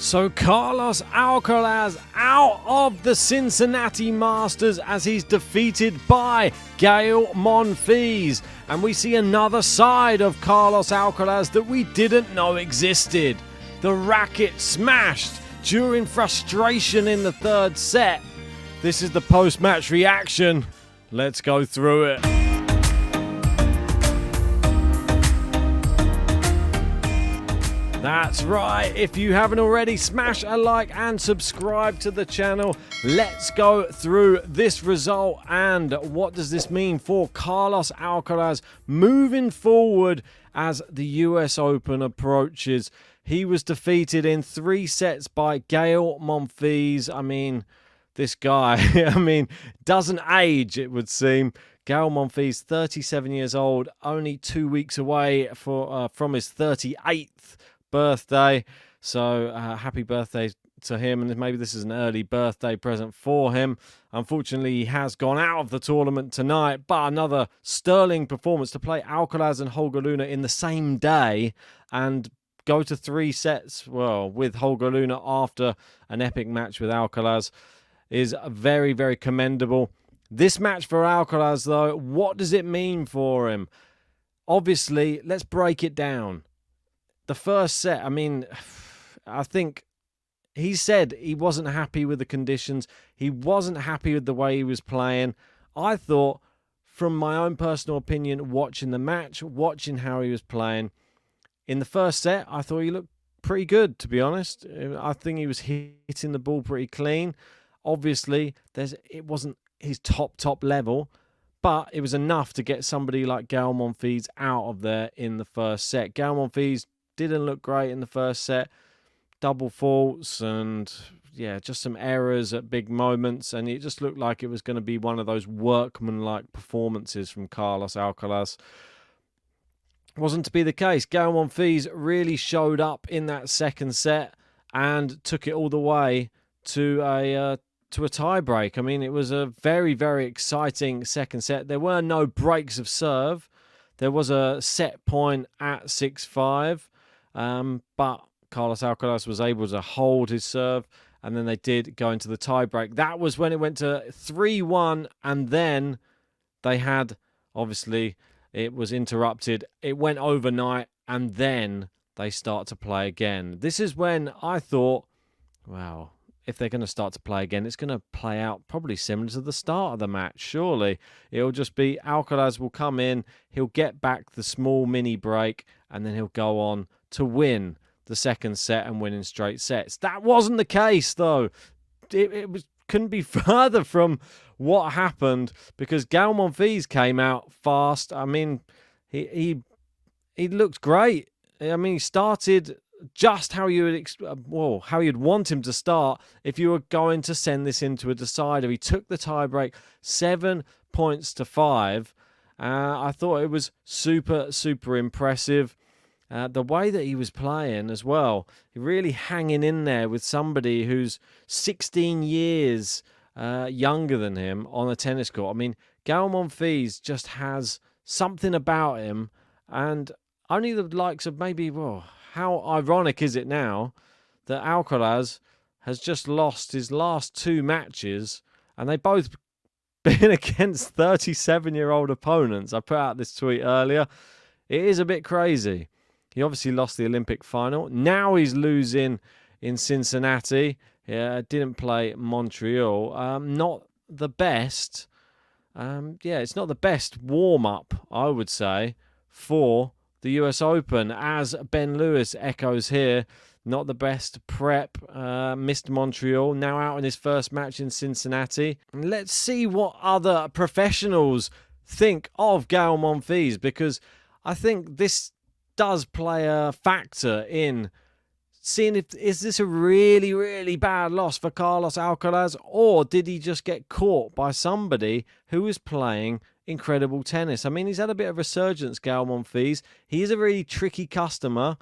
So Carlos Alcaraz out of the Cincinnati Masters as he's defeated by Gael Monfils. And we see another side of Carlos Alcaraz that we didn't know existed. The racket smashed during frustration in the third set. This is the post-match reaction. Let's go through it. That's right, if you haven't already, smash a like and subscribe to the channel. Let's go through this result and what does this mean for Carlos Alcaraz moving forward as the US Open approaches. He was defeated in 3 sets by Gael Monfils. I mean, this guy, doesn't age, it would seem. Gael Monfils, 37 years old, only 2 weeks away from his 38th birthday. So happy birthday to him, and maybe this is an early birthday present for him. Unfortunately, he has gone out of the tournament tonight, but another sterling performance to play Alcaraz and Holger Rune in the same day and go to 3 sets, well, with Holger Rune after an epic match with Alcaraz is very, very commendable. This match for Alcaraz, though, what does it mean for him? Obviously, let's break it down. The first set, I think he said he wasn't happy with the conditions. He wasn't happy with the way he was playing. I thought, from my own personal opinion, watching the match, watching how he was playing, in the first set, I thought he looked pretty good, to be honest. I think he was hitting the ball pretty clean. Obviously, it wasn't his top level, but it was enough to get somebody like Gael Monfils out of there in the first set. Gael Monfils didn't look great in the first set. Double faults and, just some errors at big moments. And it just looked like it was going to be one of those workmanlike performances from Carlos Alcaraz. Wasn't to be the case. Gael Monfils really showed up in that second set and took it all the way to a tie-break. It was a very, very exciting second set. There were no breaks of serve. There was a set point at 6-5. But Carlos Alcaraz was able to hold his serve, and then they did go into the tiebreak. That was when it went to 3-1, and then they had, obviously, it was interrupted. It went overnight, and then they start to play again. This is when I thought, wow, if they're going to start to play again, it's going to play out probably similar to the start of the match, surely. It'll just be Alcaraz will come in, he'll get back the small mini break, and then he'll go on to win the second set and win in straight sets. That wasn't the case, though. It couldn't be further from what happened because Gael Monfils came out fast. He looked great. He started just how you'd want him to start if you were going to send this into a decider. He took the tiebreak 7 points to 5. I thought it was super, super impressive. The way that he was playing as well, really hanging in there with somebody who's 16 years younger than him on a tennis court. Gael Monfils just has something about him, and only the likes of how ironic is it now that Alcaraz has just lost his last 2 matches, and they both been against 37-year-old opponents. I put out this tweet earlier. It is a bit crazy. He obviously lost the Olympic final. Now he's losing in Cincinnati. Didn't play Montreal. Not the best. It's not the best warm-up, I would say, for the US Open. As Ben Lewis echoes here, not the best prep. Missed Montreal. Now out in his first match in Cincinnati. Let's see what other professionals think of Gael Monfils, because I think this does play a factor in seeing is this a really, really bad loss for Carlos Alcaraz, or did he just get caught by somebody who was playing incredible tennis? He's had a bit of resurgence, Gael Monfils. He is a really tricky customer,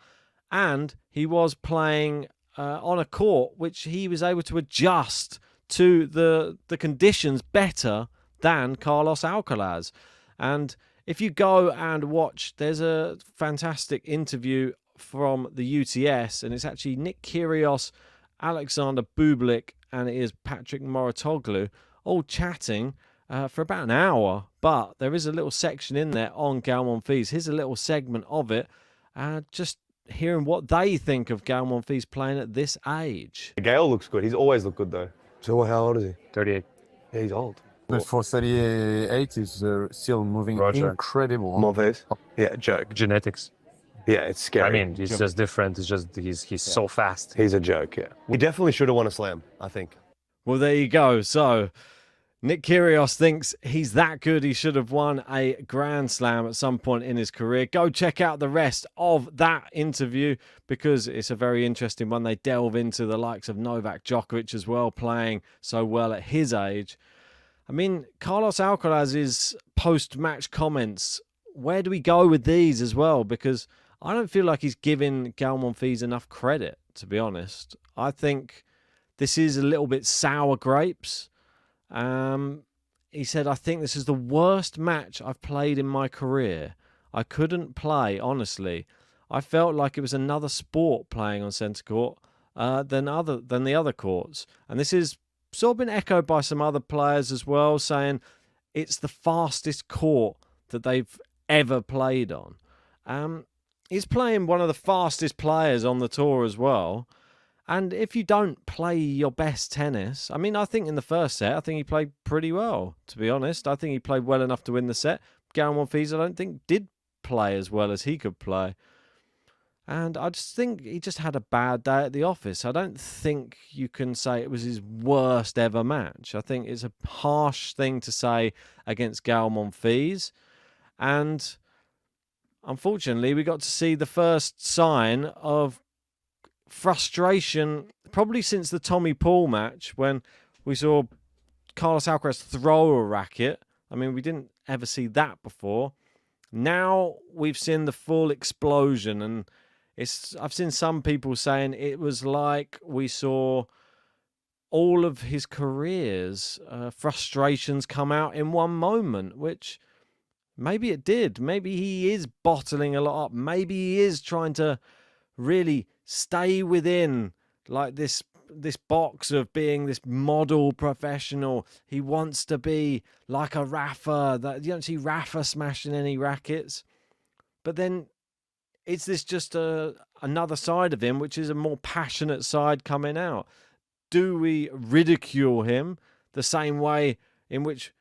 and he was playing on a court which he was able to adjust to the conditions better than Carlos Alcaraz. And if you go and watch, there's a fantastic interview from the UTS, and it's actually Nick Kyrgios, Alexander Bublik, and it is Patrick Mouratoglou all chatting for about an hour. But there is a little section in there on Gael Monfils. Here's a little segment of it, just hearing what they think of Gael Monfils playing at this age. Gael looks good. He's always looked good, though. So how old is he? 38. Yeah, he's old. But for 38, he's still moving Roger. incredible. Monfils? Yeah, joke. Genetics. Yeah, it's scary. I mean, he's just different. It's just he's so fast. He's a joke, yeah. He definitely should have won a slam, I think. Well, there you go. So Nick Kyrgios thinks he's that good he should have won a Grand Slam at some point in his career. Go check out the rest of that interview because it's a very interesting one. They delve into the likes of Novak Djokovic as well, playing so well at his age. I mean, Carlos Alcaraz's post-match comments, where do we go with these as well? Because I don't feel like he's giving Gael Monfils enough credit, to be honest. I think this is a little bit sour grapes. He said, I think this is the worst match I've played in my career. I couldn't play, honestly. I felt like it was another sport playing on centre court than the other courts. And this is sort of been echoed by some other players as well, saying it's the fastest court that they've ever played on. He's playing one of the fastest players on the tour as well. And if you don't play your best tennis, I mean, I think in the first set, I think he played pretty well, to be honest. I think he played well enough to win the set. Gael Monfils, I don't think, did play as well as he could play. And I just think he just had a bad day at the office. I don't think you can say it was his worst ever match. I think it's a harsh thing to say against Gael Monfils. And unfortunately, we got to see the first sign of frustration probably since the Tommy Paul match when we saw Carlos Alcaraz throw a racket. I mean, we didn't ever see that before. Now we've seen the full explosion, and I've seen some people saying it was like we saw all of his career's frustrations come out in one moment, which maybe it did. Maybe he is bottling a lot up. Maybe he is trying to really stay within like this box of being this model professional. He wants to be like a Rafa. That you don't see Rafa smashing any rackets. But then is this just another side of him, which is a more passionate side coming out? Do we ridicule him the same way in which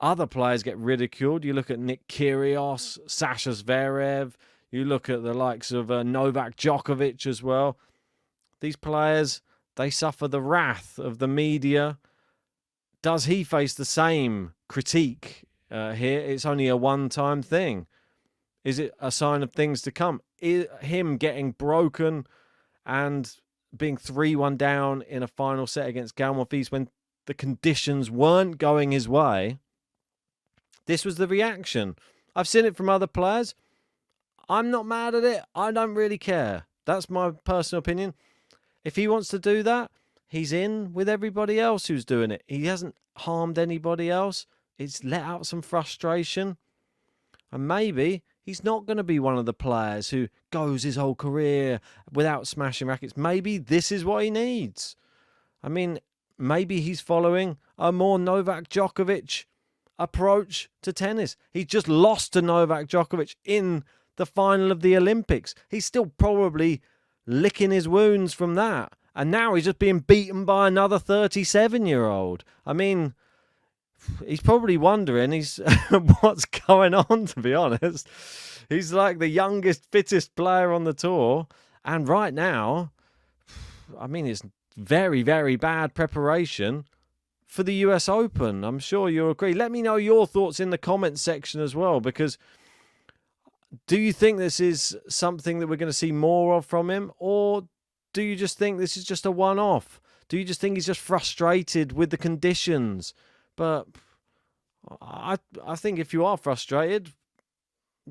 other players get ridiculed? You look at Nick Kyrgios, Sasha Zverev. You look at the likes of Novak Djokovic as well. These players, they suffer the wrath of the media. Does he face the same critique here? It's only a one-time thing. Is it a sign of things to come? Him getting broken and being 3-1 down in a final set against Gael Monfils when the conditions weren't going his way. This was the reaction. I've seen it from other players. I'm not mad at it. I don't really care. That's my personal opinion. If he wants to do that, he's in with everybody else who's doing it. He hasn't harmed anybody else. It's let out some frustration. And maybe he's not going to be one of the players who goes his whole career without smashing rackets. Maybe this is what he needs. I mean, maybe he's following a more Novak Djokovic approach to tennis. He just lost to Novak Djokovic in the final of the Olympics. He's still probably licking his wounds from that. And now he's just being beaten by another 37-year-old. I mean, he's probably wondering what's going on, to be honest. He's like the youngest, fittest player on the tour. And right now, I mean, it's very, very bad preparation for the US Open. I'm sure you'll agree. Let me know your thoughts in the comments section as well, because do you think this is something that we're going to see more of from him? Or do you just think this is just a one-off? Do you just think he's just frustrated with the conditions? But I think if you are frustrated,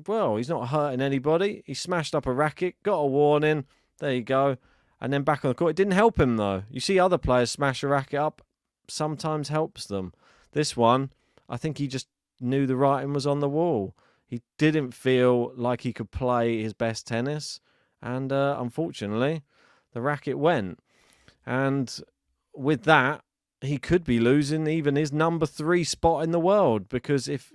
well, he's not hurting anybody. He smashed up a racket, got a warning. There you go. And then back on the court. It didn't help him, though. You see other players smash a racket up. Sometimes helps them. This one, I think he just knew the writing was on the wall. He didn't feel like he could play his best tennis. And unfortunately, the racket went. And with that, he could be losing even his number 3 spot in the world, because if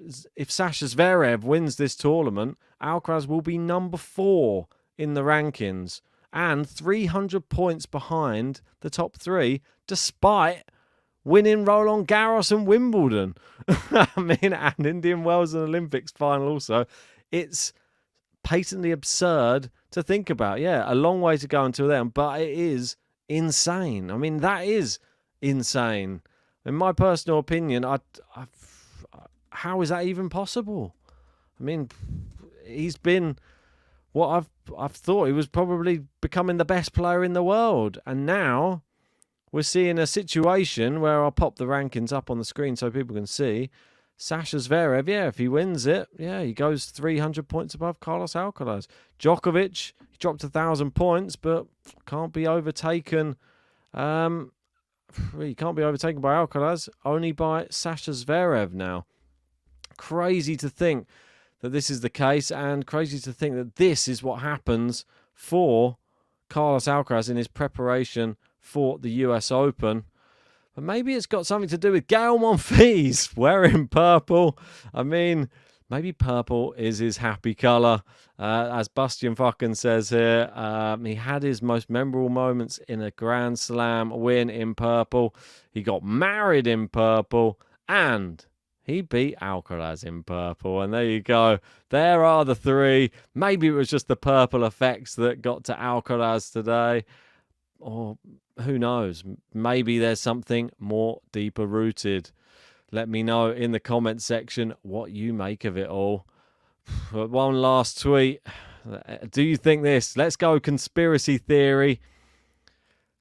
Sasha Zverev wins this tournament, Alcaraz will be number 4 in the rankings and 300 points behind the top 3, despite winning Roland Garros and Wimbledon. I mean, and Indian Wells and Olympics final also. It's patently absurd to think about. Yeah, a long way to go until then, but it is insane. I mean, that is insane. In my personal opinion, how is that even possible? I mean, he's been what I've thought he was probably becoming the best player in the world, and now we're seeing a situation where I'll pop the rankings up on the screen so people can see. Sasha Zverev, yeah, if he wins it, yeah, he goes 300 points above Carlos Alcaraz. Djokovic, he dropped 1,000 points, but can't be overtaken. He can't be overtaken by Alcaraz, only by Sasha Zverev now. Crazy to think that this is the case, and crazy to think that this is what happens for Carlos Alcaraz in his preparation for the US Open. But maybe it's got something to do with Gael Monfils wearing purple. I mean, maybe purple is his happy colour. As Bastian fucking says here, he had his most memorable moments in a Grand Slam win in purple. He got married in purple, and he beat Alcaraz in purple. And there you go. There are the 3. Maybe it was just the purple effects that got to Alcaraz today. Or who knows? Maybe there's something more deeper rooted. Let me know in the comment section what you make of it all. But one last tweet. Do you think this? Let's go conspiracy theory.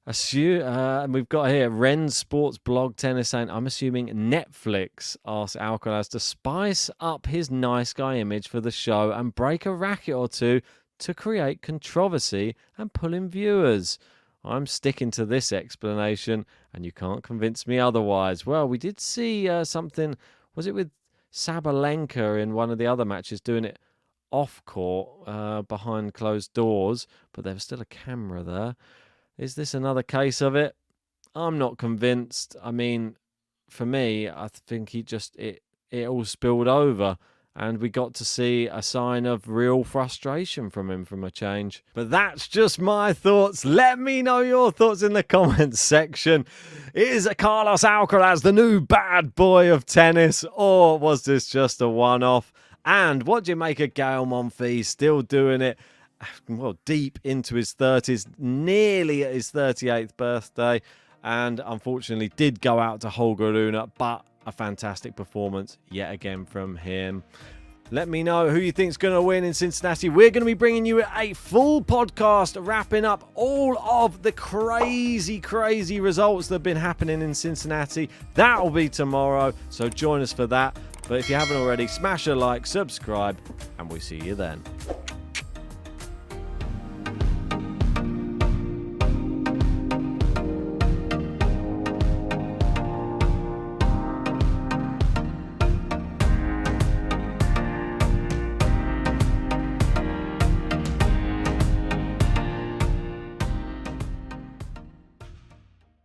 We've got here Ren Sports Blog Tennis saying, I'm assuming Netflix asked Alcaraz to spice up his nice guy image for the show and break a racket or two to create controversy and pull in viewers. I'm sticking to this explanation, and you can't convince me otherwise. Well, we did see something, was it with Sabalenka in one of the other matches, doing it off court behind closed doors, but there was still a camera there. Is this another case of it? I'm not convinced. I mean, for me, I think it all spilled over. And we got to see a sign of real frustration from him from a change. But that's just my thoughts. Let me know your thoughts in the comments section. Is Carlos Alcaraz the new bad boy of tennis? Or was this just a one-off? And what do you make of Gael Monfils still doing it? Well, deep into his 30s, nearly at his 38th birthday. And unfortunately did go out to Holger Rune, but a fantastic performance yet again from him. Let me know who you think is going to win in Cincinnati. We're going to be bringing you a full podcast wrapping up all of the crazy results that have been happening in Cincinnati. That'll be tomorrow, so join us for that. But if you haven't already, smash a like, subscribe, and we'll see you then.